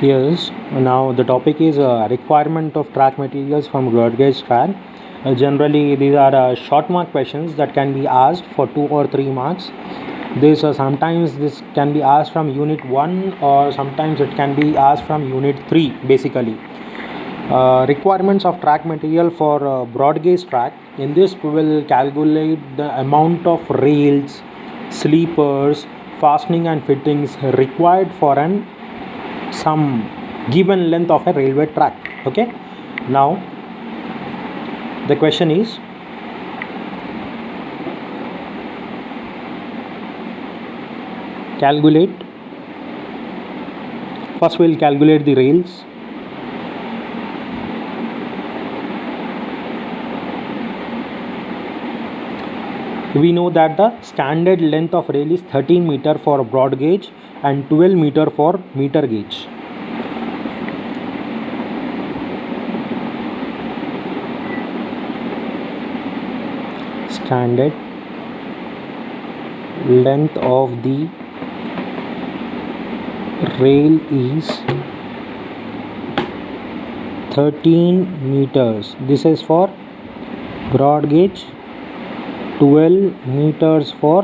Yes, now the topic is requirement of track materials from broad gauge track. Generally, these are short mark questions that can be asked for 2 or 3 marks. This sometimes this can be asked from unit 1 or sometimes it can be asked from unit 3 basically. Requirements of track material for broad gauge track. In this we will calculate the amount of rails, sleepers, fastening and fittings required for an some given length of a railway track. Okay, now the question is calculate. First we will calculate the rails. We know that the standard length of rail is 13 meter for broad gauge and 12 meter for meter gauge. Standard length of the rail is 13 meters. This is for broad gauge, 12 meters for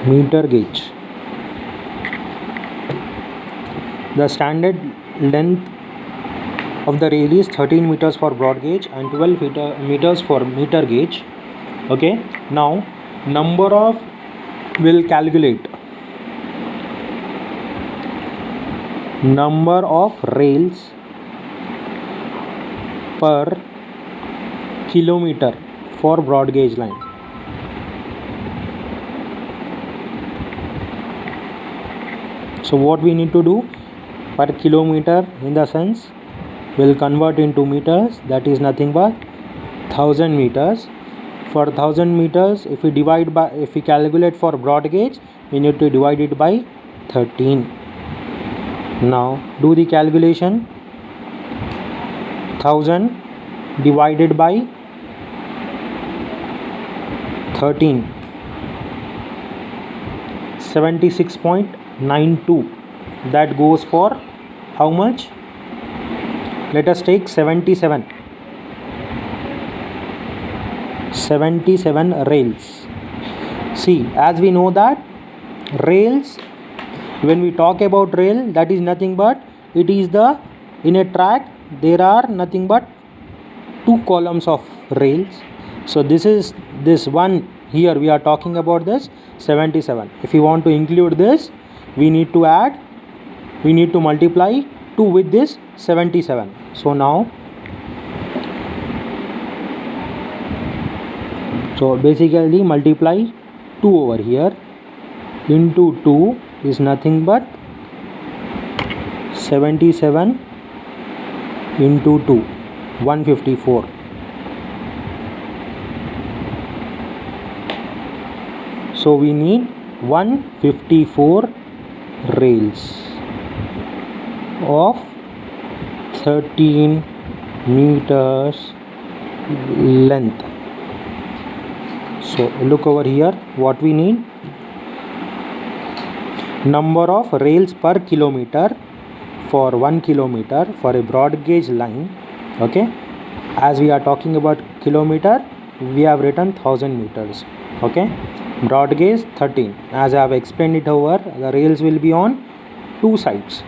meter gauge. The standard length of the rail is 13 meters for broad gauge and 12 meters for meter gauge. Okay, now number of will calculate number of rails per kilometer for broad gauge line. So what we need to do, per kilometer in the sense will convert into meters, that is nothing but 1000 meters. For 1000 meters, if we calculate for broad gauge, we need to divide it by 13. Now do the calculation. 1000 divided by 13, 76.92. that goes for how much? Let us take 77 rails. See, as we know that rails, when we talk about rail, that is nothing but it is the in a track there are nothing but 2 columns of rails. So this is this one here we are talking about this 77. If you want to include this, we need to multiply 2 with this 77. So now basically multiply 2 over here into 2 is nothing but 77 into 2, 154. So we need 154 rails of 13 meters length. So look over here, what we need, number of rails per kilometer for 1 kilometer for a broad gauge line. Okay, as we are talking about kilometer, we have written 1000 meters. Okay, broad gauge 13. As I have explained it over, the rails will be on 2 sides.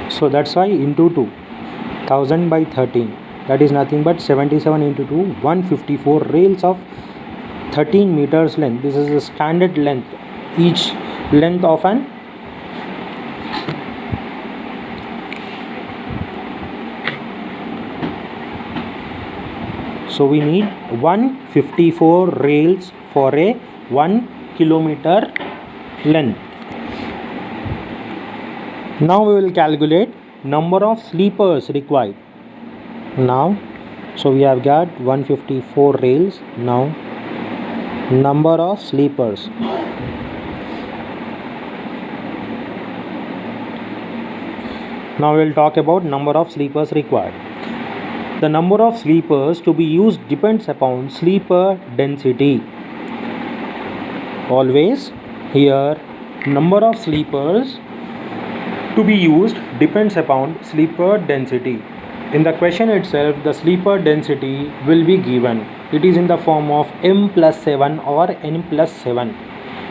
So that's why into 2, 1000 by 13, that is nothing but 77 into 2, 154 rails of 13 meters length. This is the standard length, each length of an so we need 154 rails for a 1 kilometer length. Now we will calculate number of sleepers required. Now so we have got 154 rails. Now number of sleepers. Now we will talk about number of sleepers required. The number of sleepers to be used depends upon sleeper density. Always here number of sleepers to be used depends upon sleeper density. In the question itself, the sleeper density will be given. It is in the form of m plus 7 or n plus 7.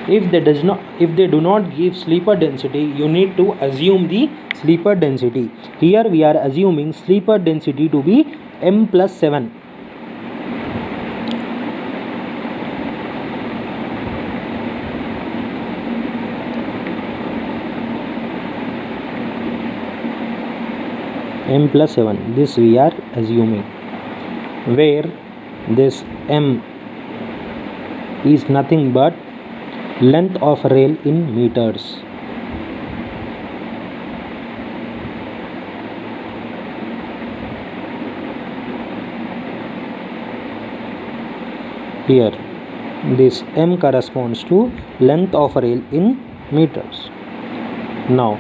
If they do not give sleeper density, you need to assume the sleeper density. Here we are assuming sleeper density to be m plus 7. M plus 7, this we are assuming, where this m is nothing but length of rail in meters. Here this m corresponds to length of rail in meters. Now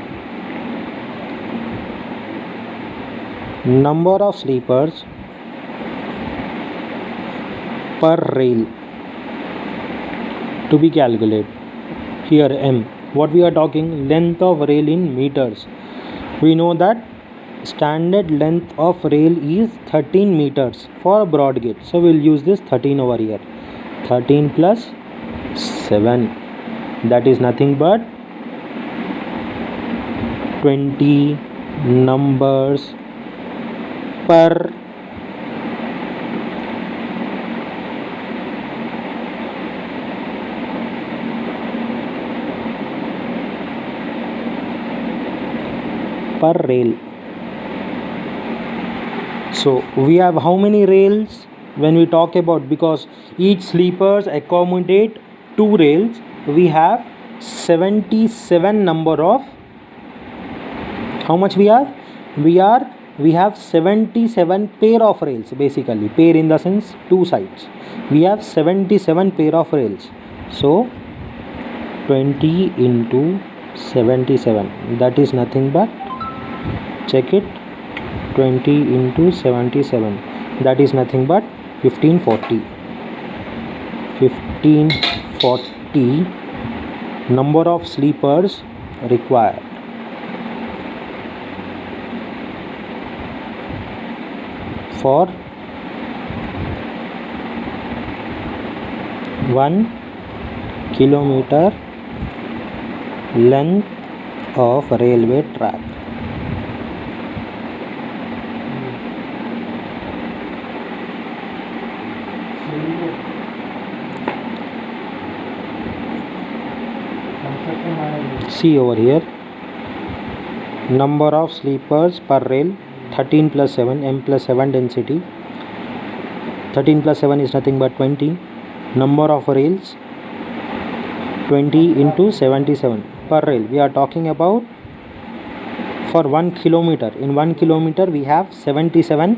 number of sleepers per rail to be calculated. Here m, what we are talking, length of rail in meters. We know that standard length of rail is 13 meters for broad gauge, so we will use this 13 over here. 13 plus 7, that is nothing but 20 numbers per rail. So we have how many rails when we talk about, because each sleepers accommodate 2 rails, we have 77 number of, how much we have? We have 77 pair of rails, basically pair in the sense 2 sides. We have 77 pair of rails. So 20 into 77, that is nothing but, check it, 20 into 77, that is nothing but 1540. 1540 number of sleepers required. For 1 kilometer length of railway track. See over here, number of sleepers per rail, 13 plus 7, m plus 7 density. 13 plus 7 is nothing but 20. Number of rails, 20 into 77 per rail. We are talking about for 1 kilometer. In 1 kilometer we have 77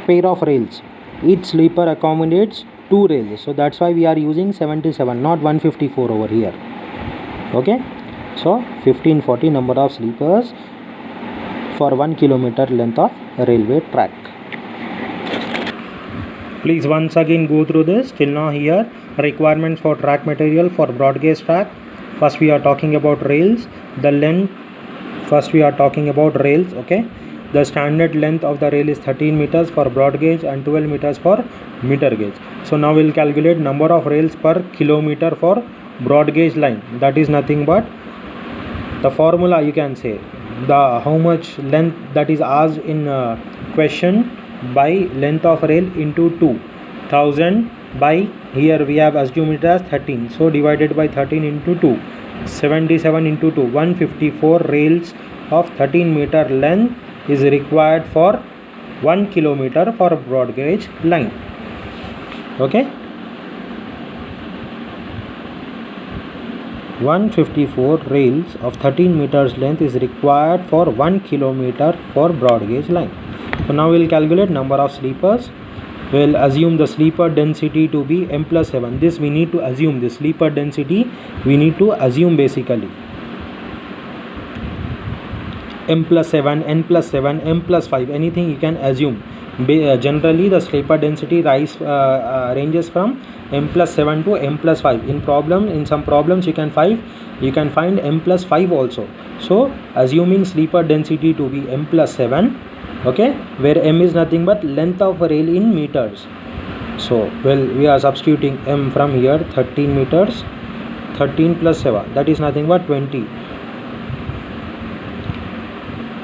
pair of rails. Each sleeper accommodates 2 rails. So that's why we are using 77, not 154 over here. Okay. So 1540 number of sleepers for 1 kilometer length of railway track. Please once again go through this till now. Here, requirements for track material for broad gauge track. First we are talking about rails. The length, first we are talking about rails. Okay, the standard length of the rail is 13 meters for broad gauge and 12 meters for meter gauge. So now we will calculate number of rails per kilometer for broad gauge line. That is nothing but the formula, you can say the how much length that is asked in question by length of rail into 2000 by, here we have assumed it as 13, so divided by 13 into 2, 77 into 2, 154 rails of 13 meter length is required for 1 kilometer for broad gauge line. Okay, 154 rails of 13 meters length is required for 1 kilometer for broad gauge line. So now we will calculate number of sleepers. We will assume the sleeper density to be m plus 7. This we need to assume, the sleeper density we need to assume basically. M plus 7, n plus 7, m plus 5, anything you can assume. Generally the sleeper density ranges from m plus 7 to m plus 5. In some problems you can find m plus 5 also. So assuming sleeper density to be m plus 7, okay, where m is nothing but length of a rail in meters. So we are substituting m from here, 13 meters, 13 plus 7, that is nothing but 20.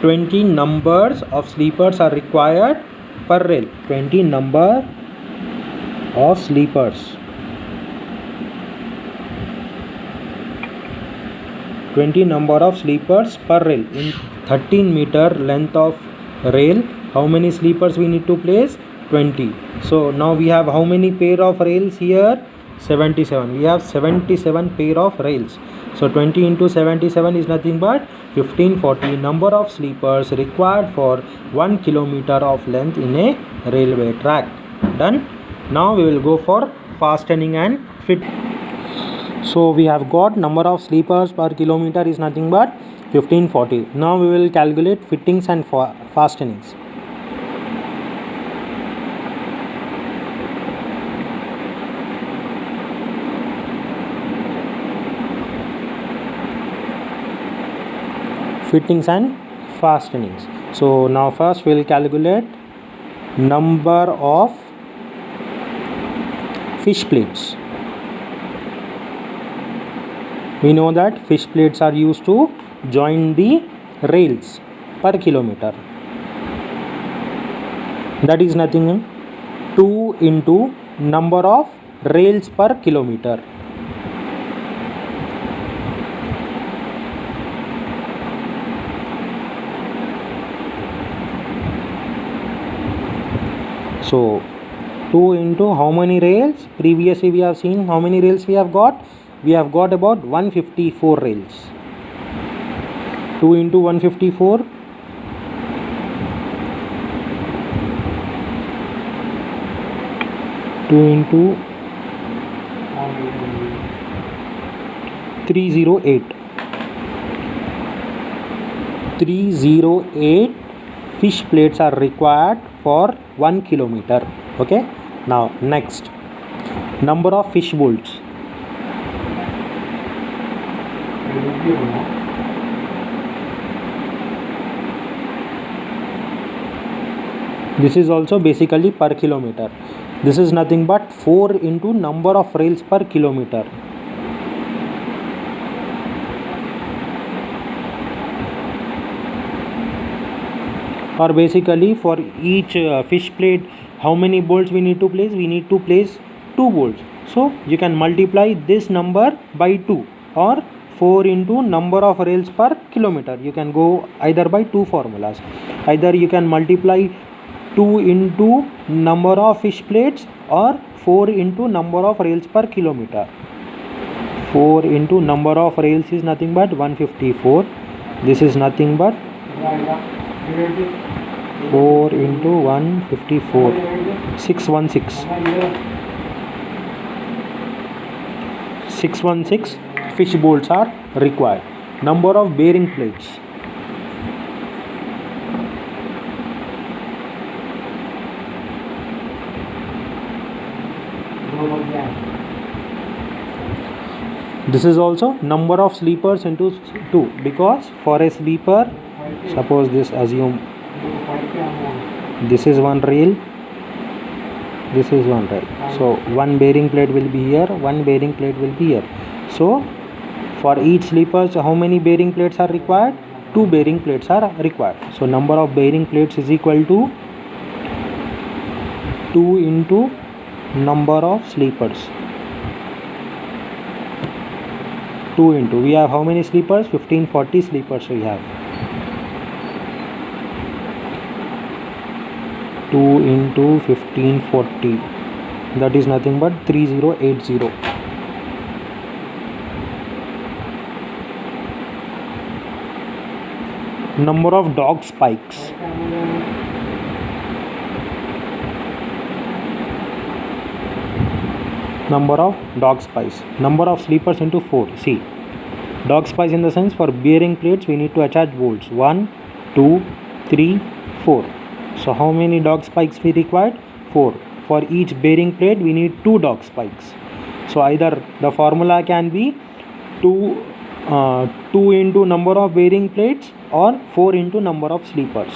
20 numbers of sleepers are required per rail. 20 number of sleepers. 20 number of sleepers per rail in 13 meter length of rail. How many sleepers we need to place? 20. So now we have how many pair of rails here? 77. We have 77 pair of rails. So 20 into 77 is nothing but 1540 number of sleepers required for 1 kilometer of length in a railway track. Done. Now we will go for fastening and fit. So we have got number of sleepers per kilometer is nothing but 1540. Now we will calculate fittings and fastenings. Fittings and fastenings. So now first we will calculate number of fish plates. We know that fish plates are used to join the rails per kilometer. That is nothing 2 into number of rails per kilometer. So 2 into how many rails? Previously we have seen how many rails we have got. We have got about 154 rails. 2 into 154. 2 into 308. 308 fish plates are required for 1 kilometer. Okay. Now next, number of fish bolts. This is also basically per kilometer. This is nothing but 4 into number of rails per kilometer. Or basically for each fish plate, how many bolts we need to place? We need to place 2 bolts. So you can multiply this number by 2, or 4 into number of rails per kilometer. You can go either by 2 formulas. Either you can multiply 2 into number of fish plates, or 4 into number of rails per kilometer. 4 into number of rails is nothing but 154. This is nothing but 4 into 154, 616. 616 fish bolts are required. Number of bearing plates. This is also number of sleepers into 2, because for a sleeper, suppose this, assume this is one rail, this is one rail. So one bearing plate will be here, one bearing plate will be here. So for each sleepers, how many bearing plates are required? 2 bearing plates are required. So number of bearing plates is equal to 2 into number of sleepers. 2 into, we have how many sleepers? 1540 sleepers we have. 2 into 1540, that is nothing but 3080. Number of dog spikes. Number of dog spikes. Number of sleepers into 4. See, dog spikes in the sense, for bearing plates we need to attach bolts. 1, 2, 3, 4. So how many dog spikes we required? 4. For each bearing plate we need 2 dog spikes. So either the formula can be 2 2 into number of bearing plates or 4 into number of sleepers.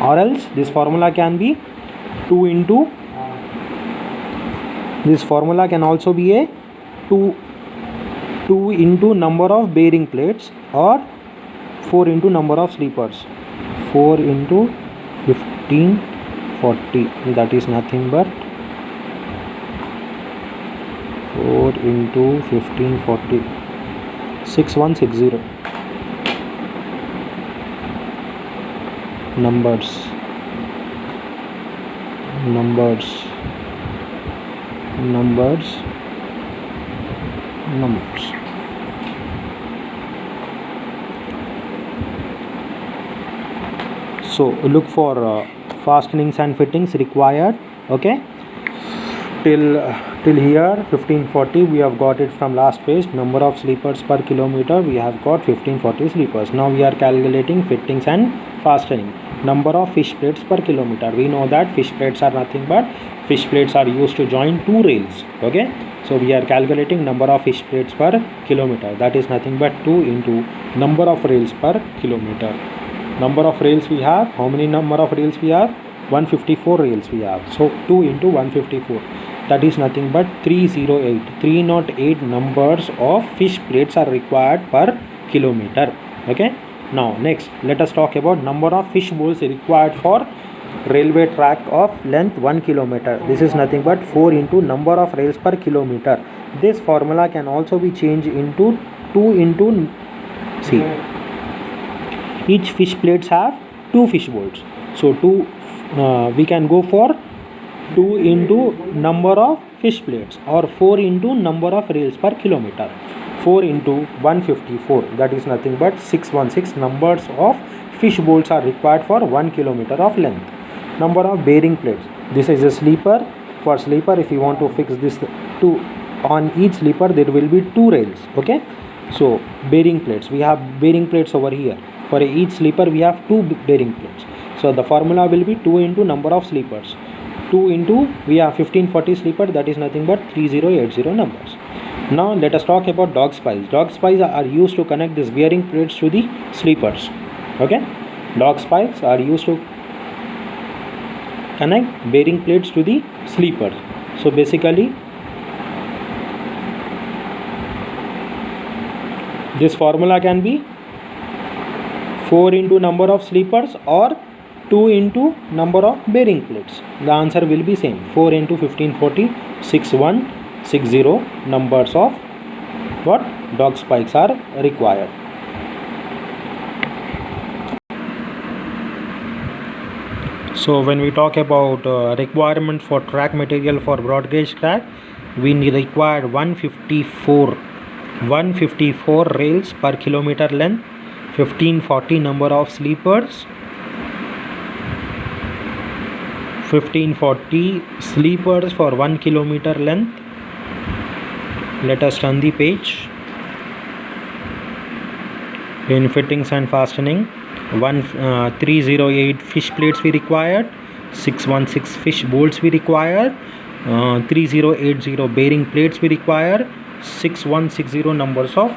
Or else this formula can be 2 into, this formula can also be a 2 into number of bearing plates or 4 into number of sleepers. 4 into 1540, that is nothing but 4 into 1540, 6160. Numbers. So look for fastenings and fittings required. Okay, till here 1540 we have got it from last page. Number of sleepers per kilometer, we have got 1540 sleepers. Now we are calculating fittings and fastening. Number of fish plates per kilometer, we know that fish plates are nothing but fish plates are used to join two rails. Okay, so we are calculating number of fish plates per kilometer, that is nothing but 2 into number of rails per kilometer. Number of rails we have, how many number of rails we have? 154 rails we have. So 2 into 154, that is nothing but 308 numbers of fish plates are required per kilometer. Okay, now next let us talk about number of fish bowls required for railway track of length 1 kilometer. This is nothing but 4 into number of rails per kilometer. This formula can also be changed into 2 into, see, each fish plates have 2 fish bowls, so we can go for 2 into number of fish plates or 4 into number of rails per kilometer. 4 into 154, that is nothing but 616 numbers of fish bowls are required for 1 kilometer of length. Number of bearing plates, this is a sleeper. For sleeper, if you want to fix this on each sleeper, there will be 2 rails. Okay, so bearing plates, we have bearing plates over here. For each sleeper we have 2 bearing plates, so the formula will be 2 into number of sleepers. 2 into, we have 1540 sleeper, that is nothing but 3080 numbers. Now let us talk about dog spikes. Dog spikes are used to connect these bearing plates to the sleepers. Okay, dog spikes are used to connect bearing plates to the sleepers. So basically this formula can be 4 into number of sleepers or 2 into number of bearing plates. The answer will be same, 4 into 1540, 6160 numbers of what dog spikes are required. So when we talk about requirement for track material for broad gauge track, we required 154 rails per kilometer length, 1540 number of sleepers, 1540 sleepers for 1 kilometer length. Let us turn the page. In fittings and fastening, 308 fish plates we required, 616 fish bowls we require, 3080 bearing plates we require, 6160 numbers of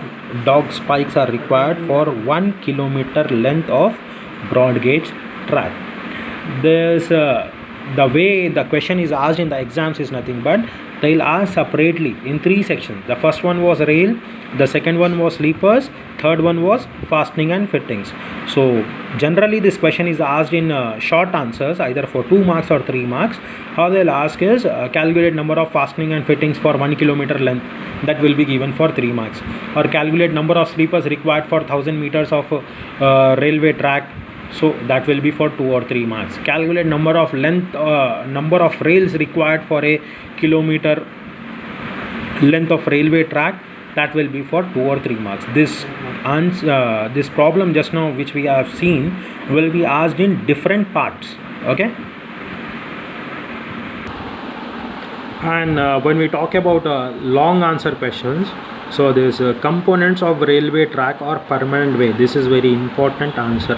dog spikes are required for 1 kilometer length of broad gauge track. There's the way the question is asked in the exams is nothing but they'll ask separately in 3 sections. The first one was rail, the second one was sleepers, third one was fastening and fittings. So generally this question is asked in short answers, either for 2 marks or 3 marks. How they'll ask is calculate number of fastening and fittings for 1 kilometer length, that will be given for 3 marks, or calculate number of sleepers required for 1000 meters of railway track, so that will be for 2 or 3 marks. Calculate number of number of rails required for a kilometer length of railway track, that will be for 2 or 3 marks. This problem just now which we have seen will be asked in different parts. Okay, and when we talk about long answer questions, so there's components of railway track or permanent way. This is very important answer.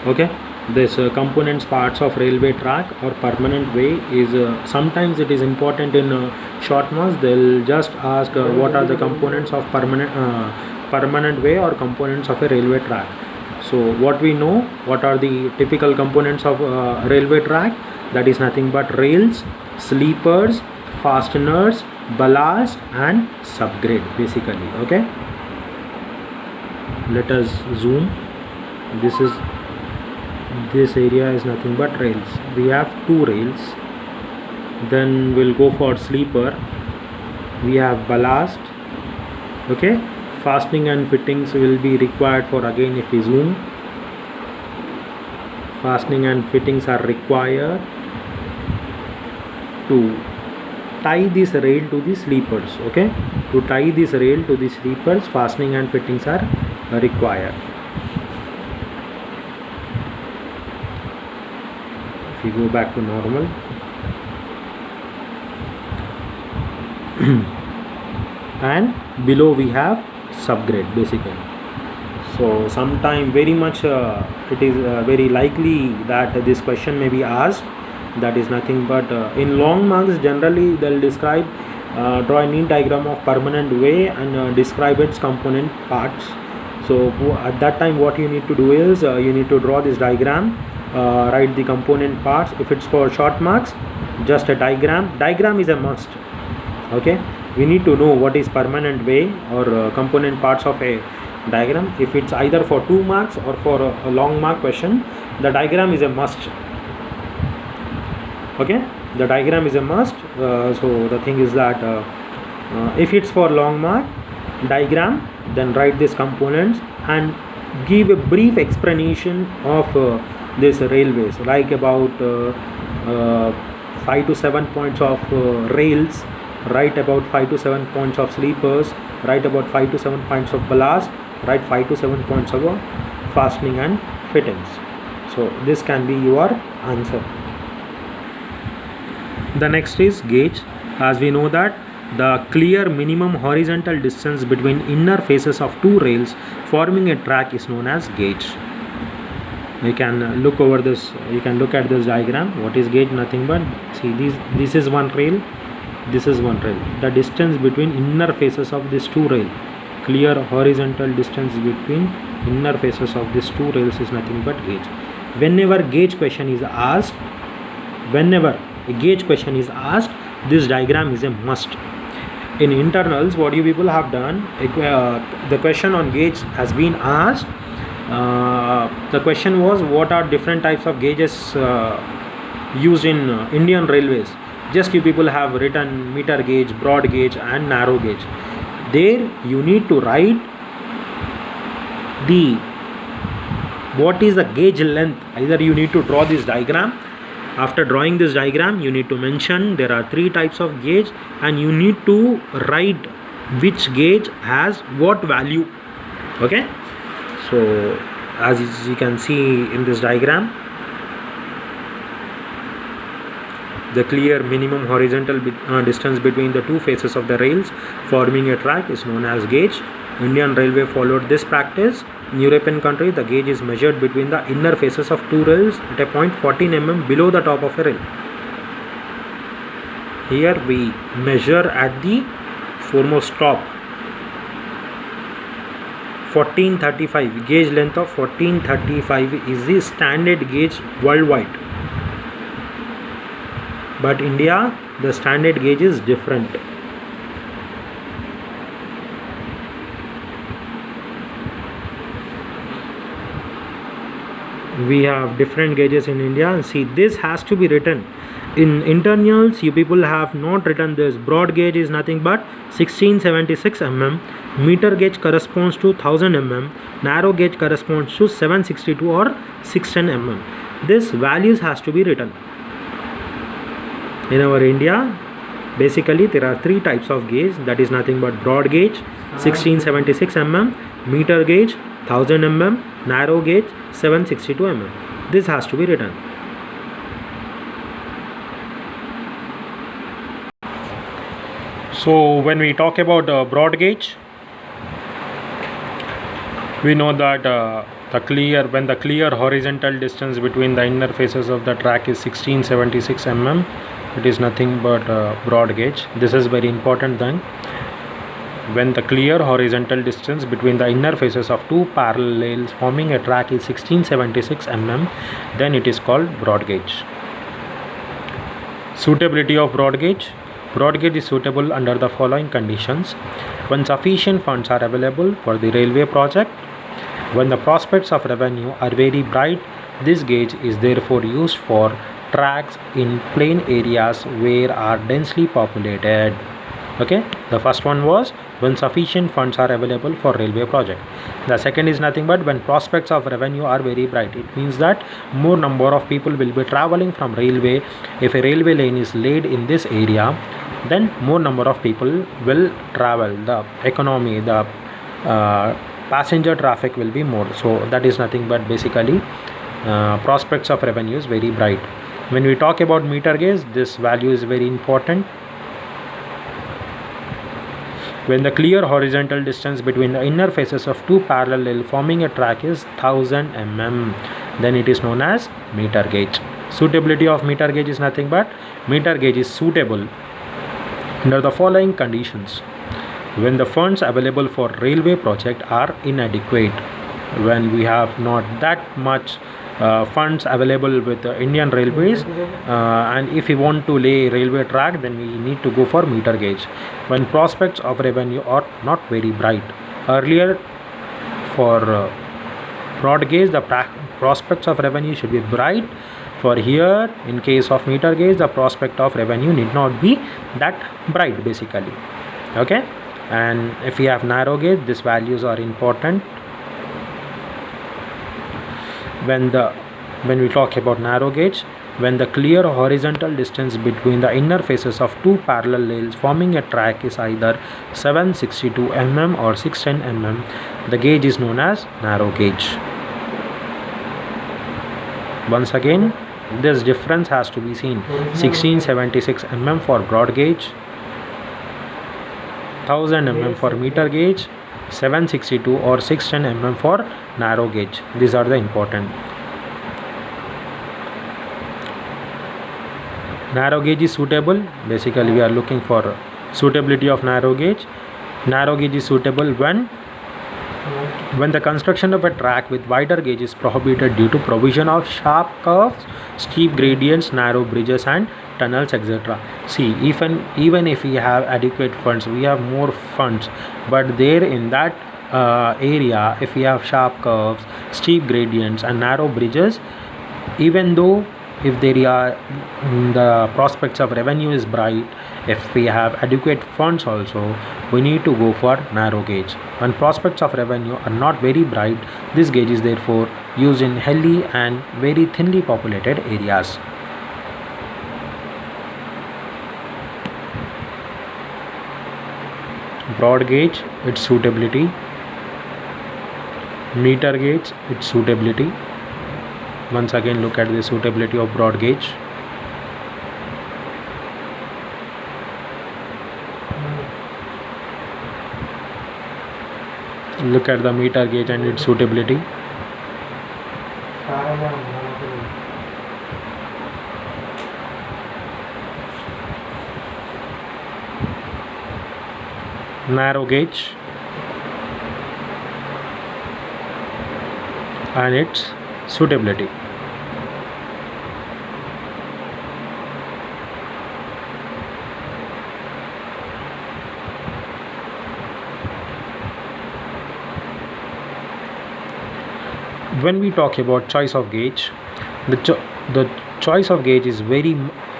Okay, this components parts of railway track or permanent way is sometimes it is important in short marks. They'll just ask what are the components of permanent way or components of a railway track. So what we know, what are the typical components of railway track? That is nothing but rails, sleepers, fasteners, ballast and subgrade basically. Okay, let us zoom. This area is nothing but rails. We have two rails. Then we'll go for sleeper. We have ballast. Okay, fastening and fittings will be required for, again if we zoom, fastening and fittings are required to tie this rail to the sleepers. Okay, to tie this rail to the sleepers, fastening and fittings are required. If we go back to normal, and below we have subgrade basically. So sometime very much it is very likely that this question may be asked. That is nothing but in long marks generally they'll describe, draw a neat diagram of permanent way and describe its component parts. So at that time what you need to do is you need to draw this diagram, write the component parts. If it's for short marks, just a diagram is a must. Okay, we need to know what is permanent way or component parts of a diagram. If it's either for 2 marks or for a long mark question, the diagram is a must. Okay, the diagram is a must. So the thing is that if it's for long mark diagram, then write these components and give a brief explanation of this railways, like about 5 to 7 points of rails, write about 5 to 7 points of sleepers, write about 5 to 7 points of ballast, write 5 to 7 points of fastening and fittings. So this can be your answer. The next is gauge. As we know that the clear minimum horizontal distance between inner faces of two rails forming a track is known as gauge. You can look over this, you can look at this diagram. What is gauge? Nothing but, see, this is one rail, this is one rail. The distance between inner faces of these two rails, clear horizontal distance between inner faces of these two rails is nothing but gauge. Whenever gauge question is asked, this diagram is a must. In internals, what you people have done, the question on gauge has been asked. The question was, what are different types of gauges used in Indian railways? Just you people have written meter gauge, broad gauge and narrow gauge. There you need to write what is the gauge length. Either you need to draw this diagram. After drawing this diagram, you need to mention there are 3 types of gauge and you need to write which gauge has what value. Okay, so as you can see in this diagram, the clear minimum horizontal distance between the two faces of the rails forming a track is known as gauge. Indian Railway followed this practice. In European country, the gauge is measured between the inner faces of two rails at a point 14 mm below the top of a rail. Here we measure at the foremost top. 1435, gauge length of 1435 is the standard gauge worldwide. But India, the standard gauge is different. We have different gauges in India. See, this has to be written. In internals, you people have not written this. Broad gauge is nothing but 1676 mm. Meter gauge corresponds to 1000 mm. Narrow gauge corresponds to 762 or 610 mm. This values has to be written. In our India, basically there are 3 types of gauge. That is nothing but broad gauge 1676 mm, meter gauge 1000 mm, narrow gauge 762 mm. This has to be written. So when we talk about broad gauge, We know that when the clear horizontal distance between the inner faces of the track is 1676 mm, it is nothing but broad gauge. This is very important thing. When the clear horizontal distance between the inner faces of two parallel rails forming a track is 1676 mm, then it is called broad gauge. Suitability of broad gauge. Broad gauge is suitable under the following conditions: when sufficient funds are available for the railway project, when the prospects of revenue are very bright. This gauge is therefore used for tracks in plain areas where are densely populated. Okay, the first one was when sufficient funds are available for railway project. The second is nothing but when prospects of revenue are very bright. It means that more number of people will be traveling from railway. If a railway lane is laid in this area, then more number of people will travel. The economy, the passenger traffic will be more. So that is nothing but basically prospects of revenue is very bright. When we talk about meter gauge, this value is very important. When the clear horizontal distance between the inner faces of two parallel rails forming a track is 1000 mm, then it is known as meter gauge. Suitability of meter gauge is nothing but meter gauge is suitable under the following conditions: when the funds available for railway project are inadequate, when we have not that much funds available with the Indian Railways, and if we want to lay railway track, then we need to go for meter gauge. When prospects of revenue are not very bright. Earlier, for broad gauge, the prospects of revenue should be bright. For here, in case of meter gauge, the prospect of revenue need not be that bright basically. Okay, and if we have narrow gauge, these values are important. When we talk about narrow gauge, when the clear horizontal distance between the inner faces of two parallel rails forming a track is either 762 mm or 610 mm, the gauge is known as narrow gauge. Once again, this difference has to be seen: 1676 mm for broad gauge, 1000 mm for meter gauge, 762 or 610 mm for narrow gauge. These are the important. Narrow gauge is suitable. Basically, we are looking for suitability of narrow gauge. Narrow gauge is suitable when the construction of a track with wider gauge is prohibited due to provision of sharp curves, steep gradients, narrow bridges and tunnels, etc. See, even if we have adequate funds, we have more funds, but there in that area, if we have sharp curves, steep gradients and narrow bridges, even though if there are the prospects of revenue is bright, if we have adequate funds also, we need to go for narrow gauge. When prospects of revenue are not very bright, this gauge is therefore used in hilly and very thinly populated areas. Broad gauge, its suitability. Meter gauge, its suitability. Once again, look at the suitability of broad gauge. Look at the meter gauge and its suitability. Narrow gauge and its suitability. When we talk about choice of gauge, the choice of gauge is very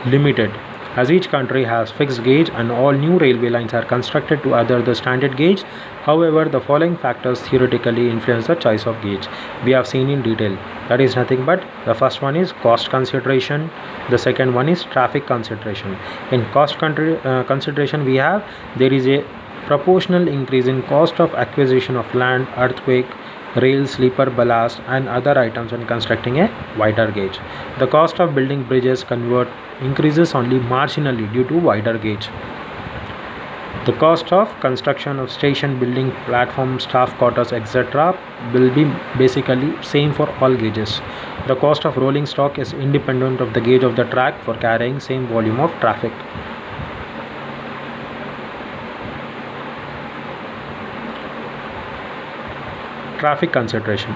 limited, as each country has fixed gauge and all new railway lines are constructed to adhere the standard gauge. However, the following factors theoretically influence the choice of gauge. We have seen in detail. That is nothing but the first one is cost consideration, the second one is traffic consideration. In cost consideration, we have there is a proportional increase in cost of acquisition of land, earthquake, rail, sleeper, ballast and other items when constructing a wider gauge. The cost of building bridges increases only marginally due to wider gauge. The cost of construction of station, building, platform, staff quarters, etc. will be basically same for all gauges. The cost of rolling stock is independent of the gauge of the track for carrying same volume of traffic. Traffic consideration.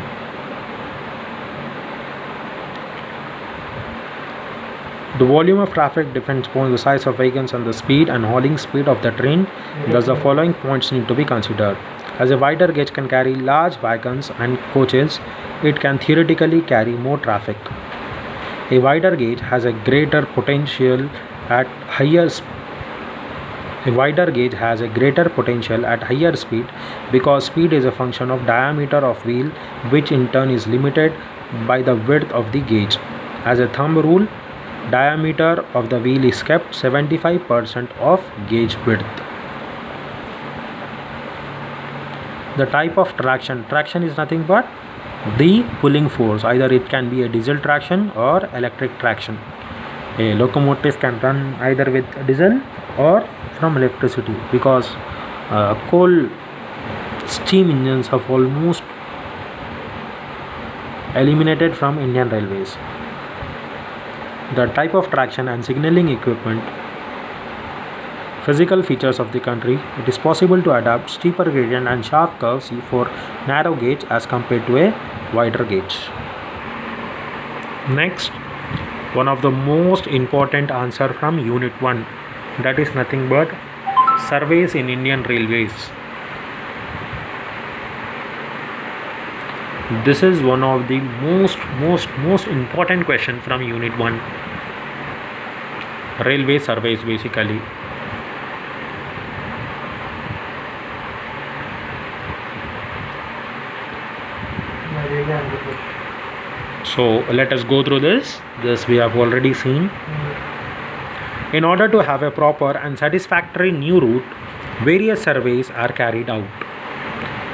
The volume of traffic depends upon the size of vehicles and the speed and hauling speed of the train. Thus, the following points need to be considered. As a wider gauge can carry large wagons and coaches, it can theoretically carry more traffic. A wider gauge has a greater potential at higher speed because speed is a function of diameter of wheel, which in turn is limited by the width of the gauge. As a thumb rule, diameter of the wheel is kept 75% of gauge width. The type of traction. Traction is nothing but the pulling force. Either it can be a diesel traction or electric traction. A locomotive can run either with diesel or from electricity because coal steam engines have almost eliminated from Indian Railways. The type of traction and signaling equipment. Physical features of the country. It is possible to adapt steeper gradient and sharp curves for narrow gauge as compared to a wider gauge. Next, one of the most important answer from Unit 1, that is nothing but surveys in Indian Railways. This is one of the most important question from Unit 1. Railway surveys basically. So let us go through this. This we have already seen. In order to have a proper and satisfactory new route, various surveys are carried out.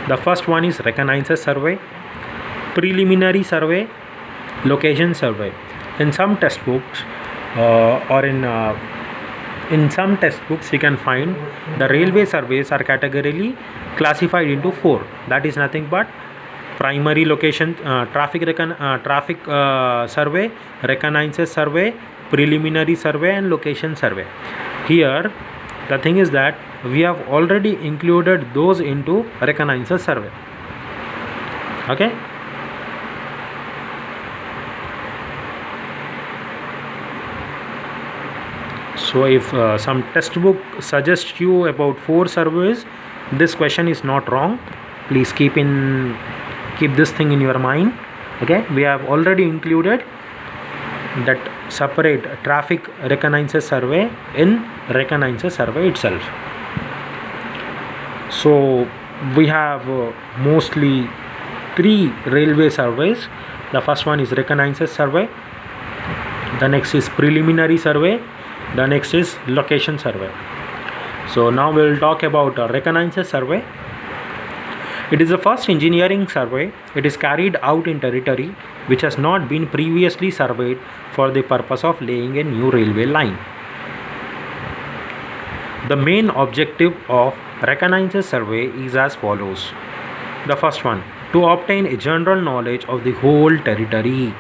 The first one is reconnaissance survey, preliminary survey, location survey. In some textbooks in some textbooks you can find the railway surveys are categorically classified into 4. That is nothing but primary location traffic survey, reconnaissance survey, preliminary survey and location survey. Here the thing is that we have already included those into reconnaissance survey. Okay. So if some textbook suggests you about 4 surveys, this question is not wrong. Please keep this thing in your mind. Okay, we have already included that separate traffic reconnaissance survey in reconnaissance survey itself. So we have mostly 3 railway surveys. The first one is reconnaissance survey, the next is preliminary survey, the next is location survey. So now we will talk about reconnaissance survey. It is the first engineering survey. It is carried out in territory which has not been previously surveyed for the purpose of laying a new railway line. The main objective of reconnaissance survey is as follows. The first one, to obtain a general knowledge of the whole territory.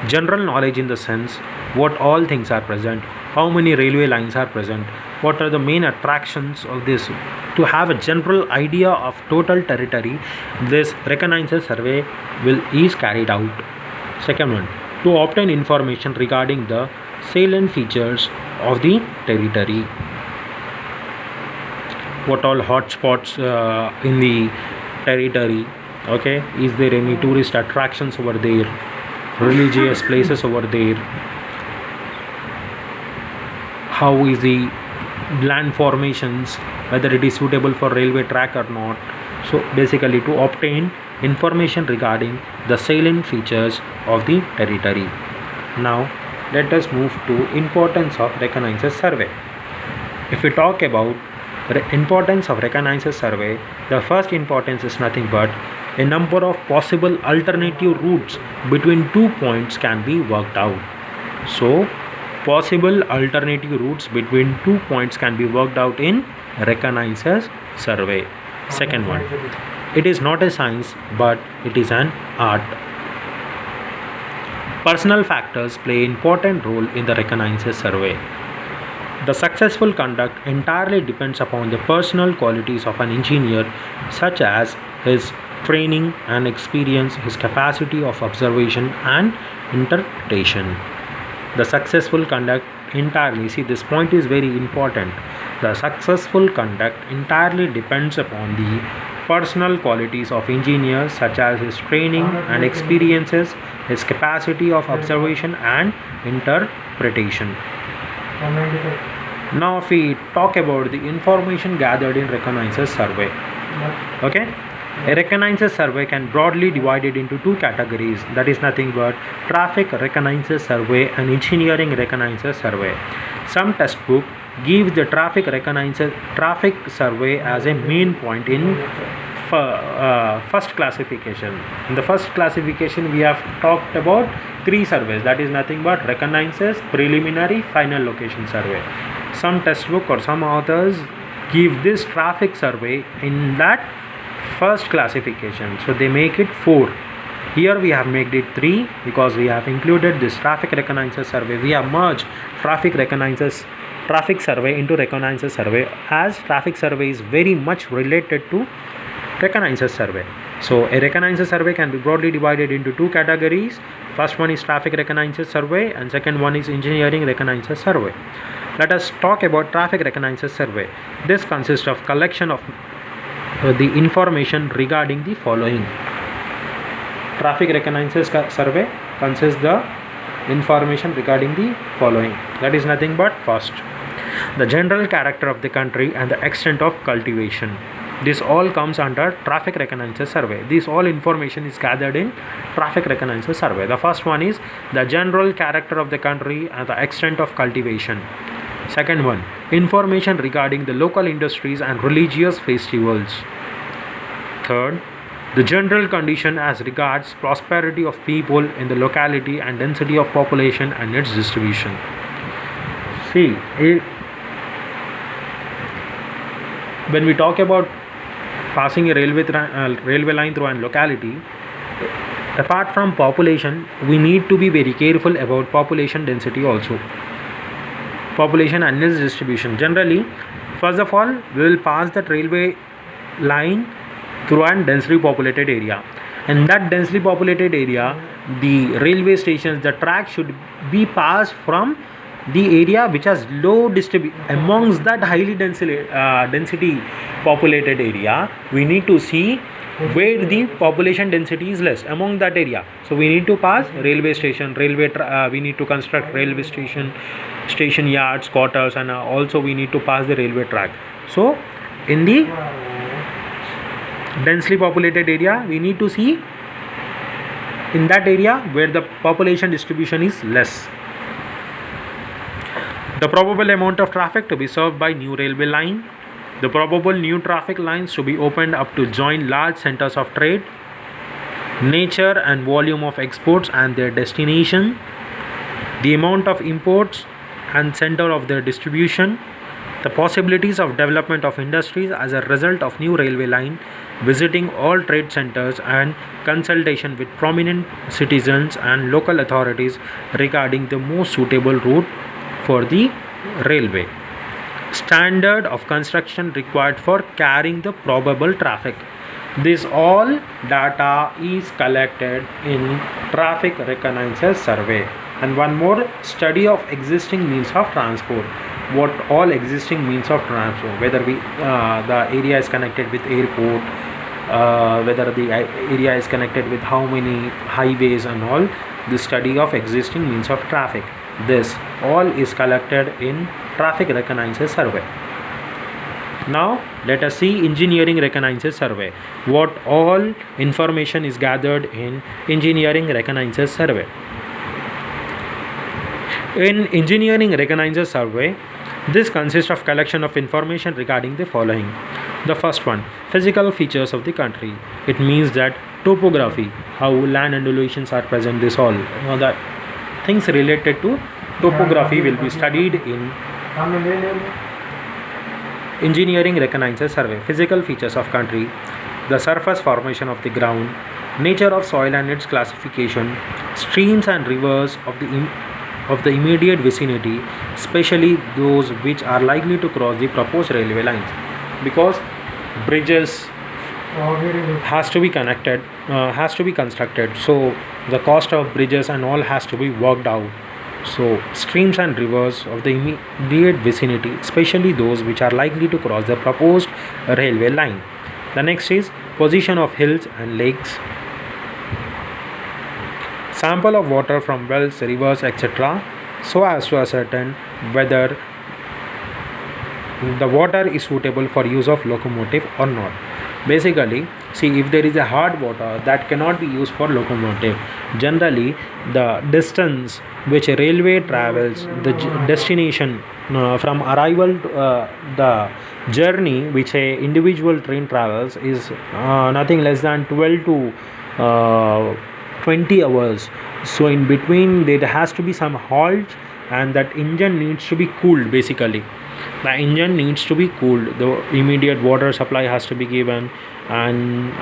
General knowledge in the sense what all things are present, how many railway lines are present, what are the main attractions of this. To have a general idea of total territory, this reconnaissance survey is carried out. Second one, to obtain information regarding the salient features of the territory. What all hotspots in the territory, okay, is there any tourist attractions over there, religious places over there, how is the land formations, whether it is suitable for railway track or not. So basically to obtain information regarding the salient features of the territory. Now let us move to importance of reconnaissance survey. If we talk about importance of reconnaissance survey, the first importance is nothing but a number of possible alternative routes between 2 points can be worked out. So Possible alternative routes between 2 points can be worked out in reconnaissance survey. Second one, it is not a science but it is an art. Personal factors play an important role in the reconnaissance survey. The successful conduct entirely depends upon the personal qualities of an engineer, such as his training and experience, his capacity of observation and interpretation. The successful conduct entirely, see, this point is very important. The successful conduct entirely depends upon the personal qualities of engineers, such as his training and experiences, his capacity of observation and interpretation. Now if we talk about the information gathered in reconnaissance survey, okay, a reconnaissance survey can broadly divided into two categories, that is nothing but traffic reconnaissance survey and engineering reconnaissance survey. Some textbook gives the traffic survey as a main point in first classification. In the first classification we have talked about three surveys, that is nothing but reconnaissance, preliminary, final location survey. Some textbook or some authors give this traffic survey in that first classification, so they make it 4. Here we have made it 3 because we have included this traffic reconnaissance survey. We have merged traffic survey into reconnaissance survey, as traffic survey is very much related to reconnaissance survey. So a reconnaissance survey can be broadly divided into two categories. First one is traffic reconnaissance survey and second one is engineering reconnaissance survey. Let us talk about traffic reconnaissance survey. This consists of collection of the information regarding the following. Traffic reconnaissance survey consists the information regarding the following, that is nothing but first, the general character of the country and the extent of cultivation. This all comes under traffic reconnaissance survey. This all information is gathered in traffic reconnaissance survey. The first one is the general character of the country and the extent of cultivation. Second one, information regarding the local industries and religious festivals. Third, the general condition as regards prosperity of people in the locality and density of population and its distribution. See, when we talk about passing a railway line through an locality, apart from population, we need to be very careful about population density also. Population and its distribution. Generally, first of all, we will pass that railway line through a densely populated area. In that densely populated area, the railway stations, the track should be passed from the area which has low distribution. Amongst that highly density populated area, we need to see where the population density is less among that area. So we need to pass railway station, we need to construct railway station yards, quarters, and also we need to pass the railway track. So in the densely populated area, we need to see in that area where the population distribution is less. The probable amount of traffic to be served by new railway line. The probable new traffic lines to be opened up to join large centers of trade. Nature and volume of exports and their destination. The amount of imports and center of their distribution. The possibilities of development of industries as a result of new railway line. Visiting all trade centers and consultation with prominent citizens and local authorities regarding the most suitable route for the railway. Standard of construction required for carrying the probable traffic. This all data is collected in traffic reconnaissance survey. And one more, study of existing means of transport. What all existing means of transport, whether the area is connected with airport, whether the area is connected with how many highways and all, the study of existing means of traffic. This all is collected in traffic reconnaissance survey. Now let us see engineering reconnaissance survey. What all information is gathered in engineering reconnaissance survey. In engineering reconnaissance survey, this consists of collection of information regarding the following. The first one, physical features of the country. It means that topography, how land undulations are present, this all. Now that things related to topography will be studied in engineering reconnaissance survey. Physical features of country, the surface formation of the ground, nature of soil and its classification, streams and rivers of the immediate vicinity, especially those which are likely to cross the proposed railway lines, because bridges has to be constructed, so the cost of bridges and all has to be worked out. So streams and rivers of the immediate vicinity, especially those which are likely to cross the proposed railway line. The next is position of hills and lakes, sample of water from wells, rivers, etc., so as to ascertain whether the water is suitable for use of locomotive or not. Basically, see, if there is a hard water that cannot be used for locomotive, generally the distance which a railway travels, the destination from arrival the journey which a individual train travels is nothing less than 12 to 20 hours. So in between there has to be some halt, and that engine needs to be cooled. Basically, the engine needs to be cooled, the immediate water supply has to be given, and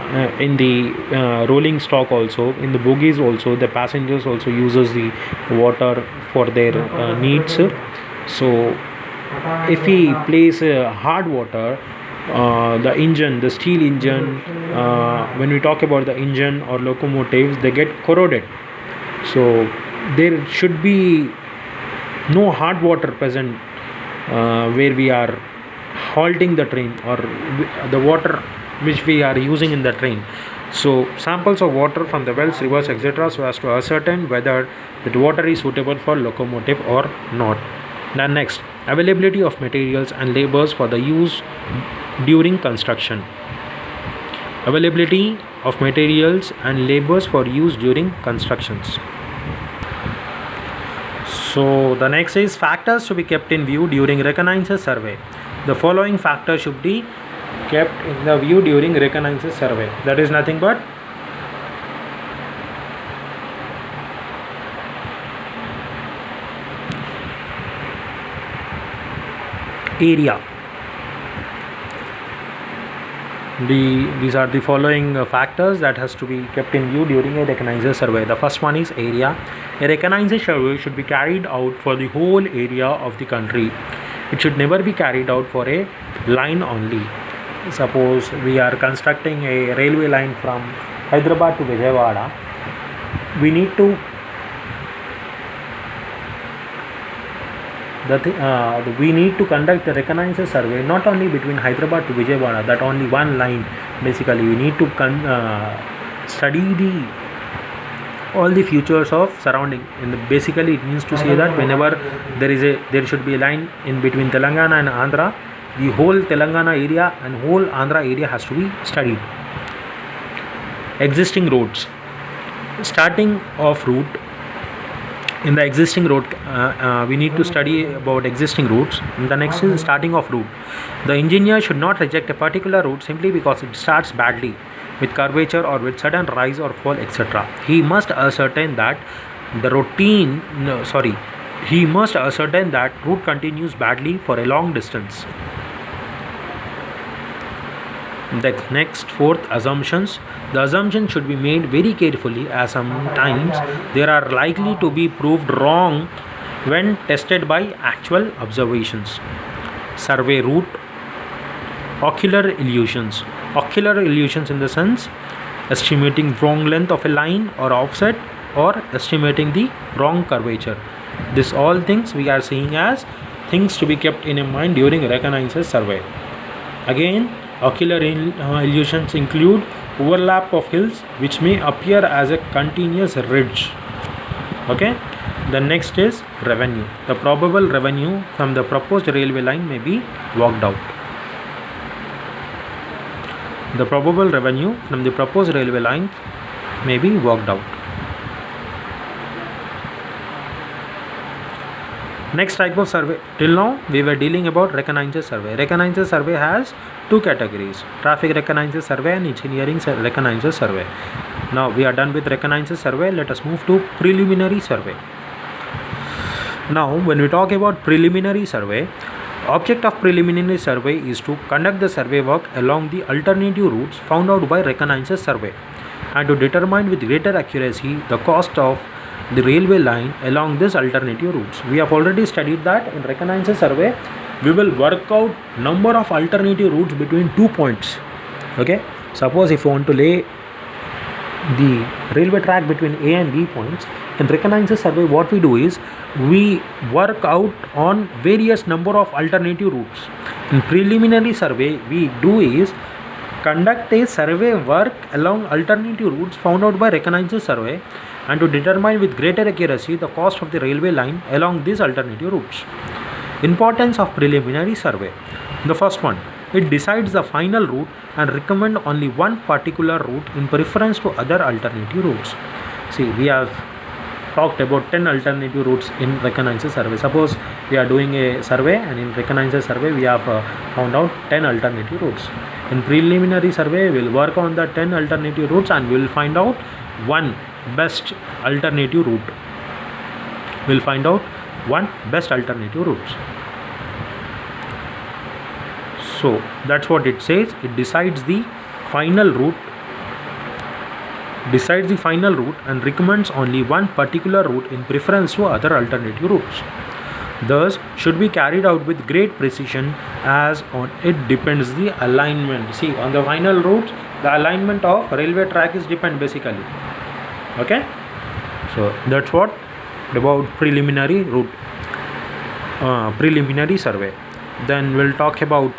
in the rolling stock also, in the bogies also, the passengers also uses the water for their needs. So if we place hard water, the engine, the steel engine, when we talk about the engine or locomotives, they get corroded. So there should be no hard water present where we are halting the train, or the water which we are using in the train. So samples of water from the wells, rivers, etc., so as to ascertain whether the water is suitable for locomotive or not. Then next, availability of materials and labors for the use during construction. Availability of materials and labors for use during constructions. So the next is factors to be kept in view during reconnaissance survey. The following factors should be kept in the view during reconnaissance survey. That is nothing but area. These are the following factors that has to be kept in view during a reconnaissance survey. The first one is area. A reconnaissance survey should be carried out for the whole area of the country. It should never be carried out for a line only. Suppose we are constructing a railway line from Hyderabad to Vijayawada, we need to we need to conduct the reconnaissance survey not only between Hyderabad to Vijayawada, that only one line. Basically, we need to study all the features of surrounding. Basically, it means to say that whenever there should be a line in between Telangana and Andhra, the whole Telangana area and whole Andhra area has to be studied. Existing roads, starting off route. In the existing road, we need to study about existing routes. And the next is starting off route. The engineer should not reject a particular route simply because it starts badly, with curvature or with sudden rise or fall, etc. He must ascertain that route continues badly for a long distance. The next, fourth, assumptions. The assumption should be made very carefully, as sometimes they are likely to be proved wrong when tested by actual observations. Survey route. Ocular illusions. Ocular illusions in the sense estimating wrong length of a line or offset, or estimating the wrong curvature. This all things we are seeing as things to be kept in mind during reconnaissance survey. Again, ocular illusions include overlap of hills which may appear as a continuous ridge. Okay. The next is revenue. The probable revenue from the proposed railway line may be worked out. The probable revenue from the proposed railway line may be worked out. Next type of survey. Till now we were dealing about reconnaissance survey. Reconnaissance survey has two categories: traffic reconnaissance survey and engineering reconnaissance survey. Now we are done with reconnaissance survey. Let us move to preliminary survey. Now, when we talk about preliminary survey, object of preliminary survey is to conduct the survey work along the alternative routes found out by reconnaissance survey and to determine with greater accuracy the cost of the railway line along this alternative routes. We have already studied that in reconnaissance survey we will work out number of alternative routes between 2 points. Okay, suppose if you want to lay the railway track between A and B points, in reconnaissance survey what we do is we work out on various number of alternative routes. In preliminary survey we do is conduct a survey work along alternative routes found out by reconnaissance survey and to determine with greater accuracy the cost of the railway line along these alternative routes. Importance of preliminary survey. The first one, it decides the final route and recommend only one particular route in preference to other alternative routes. See, we have talked about 10 alternative routes in reconnaissance survey. Suppose we are doing a survey and in reconnaissance survey we have found out 10 alternative routes. In preliminary survey we will work on the 10 alternative routes and we will find out one best alternative route. We will find out one best alternative routes. So that's what it says. It decides the final route and recommends only one particular route in preference to other alternative routes. Thus should be carried out with great precision as on it depends the alignment. See, on the final route the alignment of railway track is depend basically. Okay, so that's what about preliminary route, preliminary survey. Then we'll talk about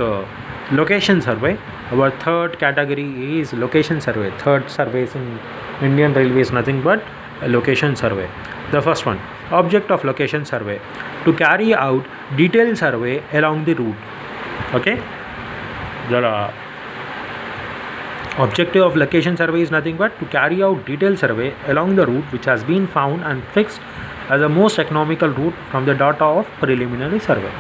location survey. Our third category is location survey. Third surveys in Indian Railway is nothing but a location survey. The first one, object of location survey, to carry out detailed survey along the route. Okay, the objective of location survey is nothing but to carry out detailed survey along the route which has been found and fixed as the most economical route from the data of preliminary survey.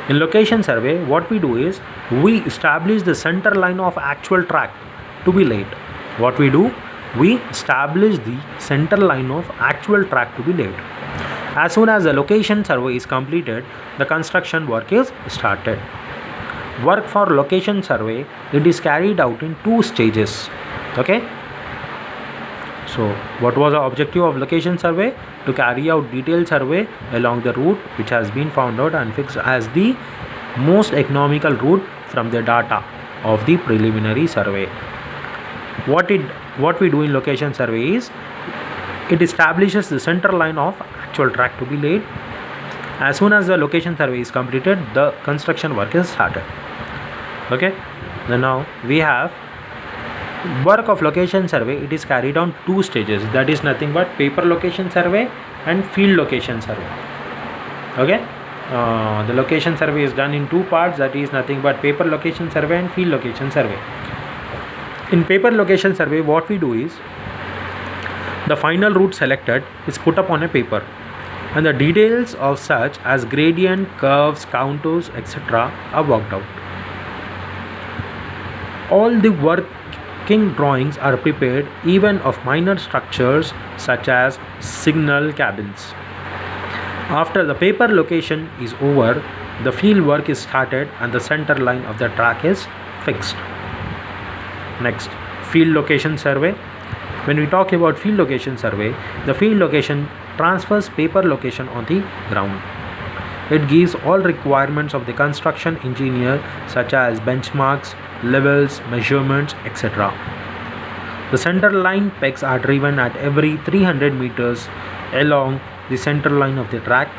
In location survey what we do is we establish the center line of actual track to be laid. What we do, we establish the center line of actual track to be laid. As soon as the location survey is completed, the construction work is started. Work for location survey, it is carried out in 2 stages. Okay, so what was the objective of location survey? To carry out detailed survey along the route which has been found out and fixed as the most economical route from the data of the preliminary survey. What we do in location survey is it establishes the center line of actual track to be laid. As soon as the location survey is completed, the construction work is started. Okay, then now we have work of location survey. It is carried on 2 stages, that is nothing but paper location survey and field location survey. Okay, the location survey is done in 2 parts, that is nothing but paper location survey and field location survey. In paper location survey what we do is the final route selected is put up on a paper and the details of such as gradient, curves, contours, etc. are worked out. All the working drawings are prepared even of minor structures such as signal cabins. After the paper location is over, the field work is started and the center line of the track is fixed. Next, field location survey. When we talk about field location survey, the field location transfers paper location on the ground. It gives all requirements of the construction engineer such as benchmarks, levels, measurements, etc. The center line pegs are driven at every 300 meters along the center line of the track.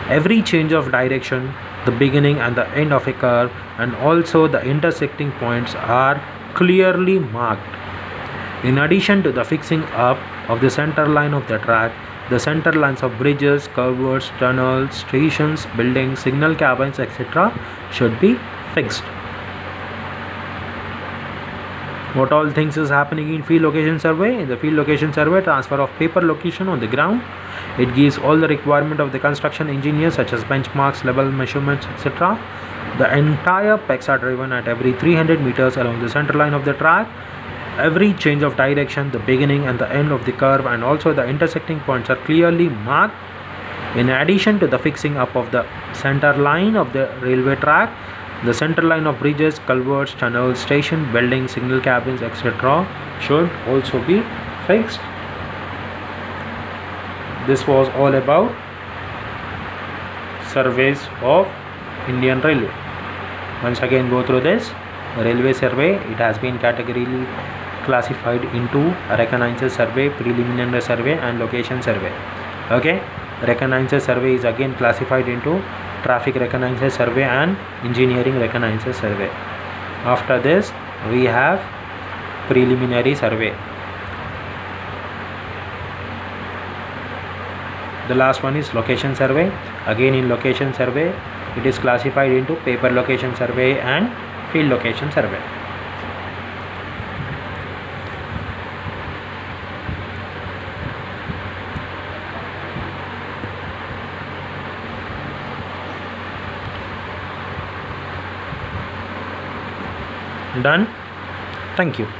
Every change of direction, the beginning and the end of a curve, and also the intersecting points are clearly marked. In addition to the fixing up of the center line of the track, the center lines of bridges, culverts, tunnels, stations, buildings, signal cabins, etc. should be fixed. What all things is happening in field location survey? In the field location survey, transfer of paper location on the ground. It gives all the requirement of the construction engineer such as benchmarks, level measurements, etc. The entire pegs are driven at every 300 meters along the center line of the track. Every change of direction, the beginning and the end of the curve, and also the intersecting points are clearly marked. In addition to the fixing up of the center line of the railway track, the center line of bridges, culverts, tunnels, station, buildings, signal cabins, etc. should also be fixed. This was all about surveys of Indian Railway. Once again go through this. Railway survey, it has been categorically classified into reconnaissance survey, preliminary survey and location survey. Okay, reconnaissance survey is again classified into traffic reconnaissance survey and engineering reconnaissance survey. After this we have preliminary survey. The last one is location survey. Again in location survey it is classified into paper location survey and field location survey. Done. Thank you.